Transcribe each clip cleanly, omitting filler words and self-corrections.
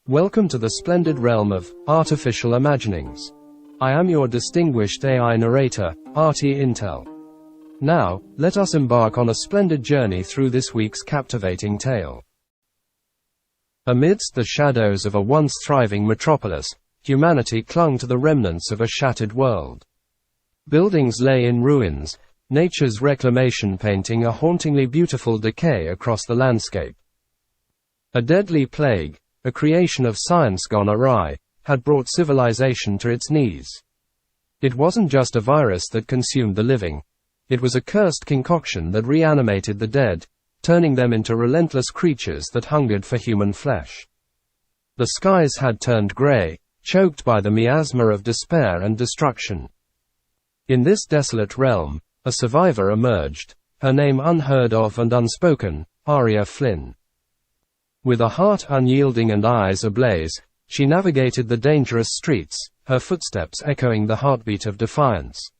Welcome to the splendid realm of artificial imaginings. I am your distinguished AI narrator, Artie Intel. Now, let us embark on a splendid journey through this week's captivating tale. Amidst the shadows of a once thriving metropolis, humanity clung to the remnants of a shattered world. Buildings lay in ruins, nature's reclamation painting a hauntingly beautiful decay across the landscape. A deadly plague, a creation of science gone awry, had brought civilization to its knees. It wasn't just a virus that consumed the living. It was a cursed concoction that reanimated the dead, turning them into relentless creatures that hungered for human flesh. The skies had turned grey, choked by the miasma of despair and destruction. In this desolate realm, a survivor emerged, her name unheard of and unspoken, Aria Flynn. With a heart unyielding and eyes ablaze, she navigated the dangerous streets, her footsteps echoing the heartbeat of defiance.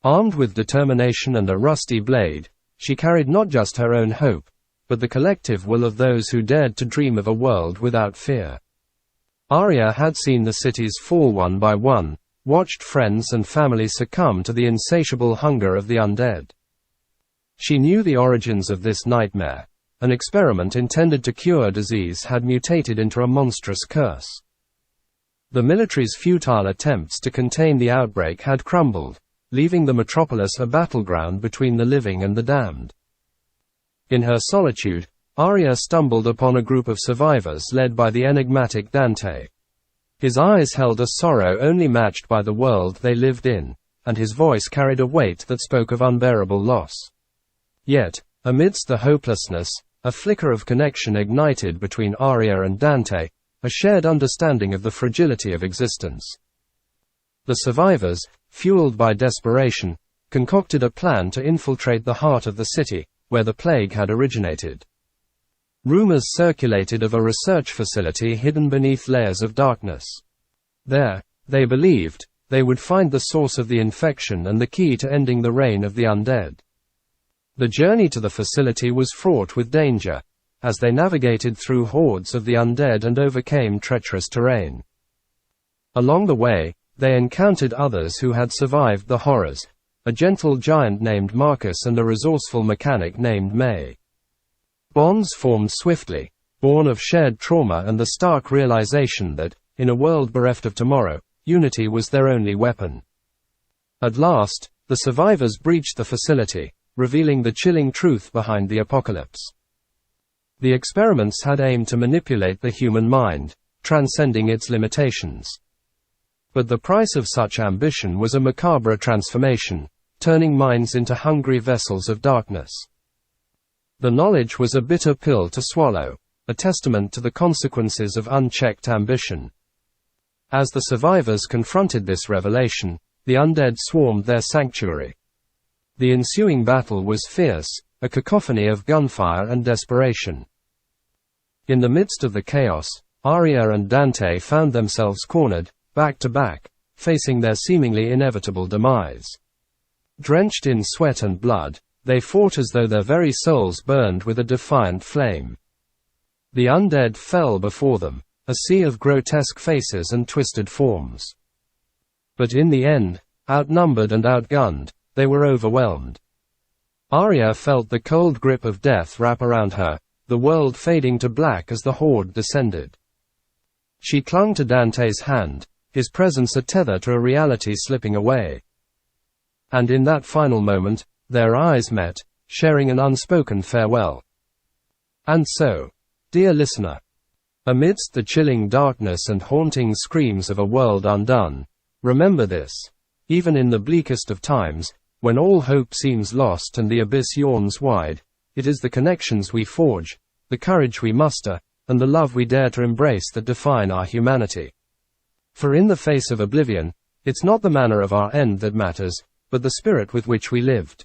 Armed with determination and a rusty blade, she carried not just her own hope, but the collective will of those who dared to dream of a world without fear. Aria had seen the cities fall one by one, watched friends and family succumb to the insatiable hunger of the undead. She knew the origins of this nightmare. An experiment intended to cure disease had mutated into a monstrous curse. The military's futile attempts to contain the outbreak had crumbled, leaving the metropolis a battleground between the living and the damned. In her solitude, Aria stumbled upon a group of survivors led by the enigmatic Dante. His eyes held a sorrow only matched by the world they lived in, and his voice carried a weight that spoke of unbearable loss. Yet, amidst the hopelessness, a flicker of connection ignited between Aria and Dante, a shared understanding of the fragility of existence. The survivors, fueled by desperation, concocted a plan to infiltrate the heart of the city, where the plague had originated. Rumors circulated of a research facility hidden beneath layers of darkness. There, they believed, they would find the source of the infection and the key to ending the reign of the undead. The journey to the facility was fraught with danger, as they navigated through hordes of the undead and overcame treacherous terrain. Along the way, they encountered others who had survived the horrors, a gentle giant named Marcus and a resourceful mechanic named May. Bonds formed swiftly, born of shared trauma and the stark realization that, in a world bereft of tomorrow, unity was their only weapon. At last, the survivors breached the facility, revealing the chilling truth behind the apocalypse. The experiments had aimed to manipulate the human mind, transcending its limitations. But the price of such ambition was a macabre transformation, turning minds into hungry vessels of darkness. The knowledge was a bitter pill to swallow, a testament to the consequences of unchecked ambition. As the survivors confronted this revelation, the undead swarmed their sanctuary. The ensuing battle was fierce, a cacophony of gunfire and desperation. In the midst of the chaos, Aria and Dante found themselves cornered, back to back, facing their seemingly inevitable demise. Drenched in sweat and blood, they fought as though their very souls burned with a defiant flame. The undead fell before them, a sea of grotesque faces and twisted forms. But in the end, outnumbered and outgunned, they were overwhelmed. Aria felt the cold grip of death wrap around her, the world fading to black as the horde descended. She clung to Dante's hand, his presence a tether to a reality slipping away. And in that final moment, their eyes met, sharing an unspoken farewell. And so, dear listener, amidst the chilling darkness and haunting screams of a world undone, remember this: even in the bleakest of times, when all hope seems lost and the abyss yawns wide, it is the connections we forge, the courage we muster, and the love we dare to embrace that define our humanity. For in the face of oblivion, it's not the manner of our end that matters, but the spirit with which we lived.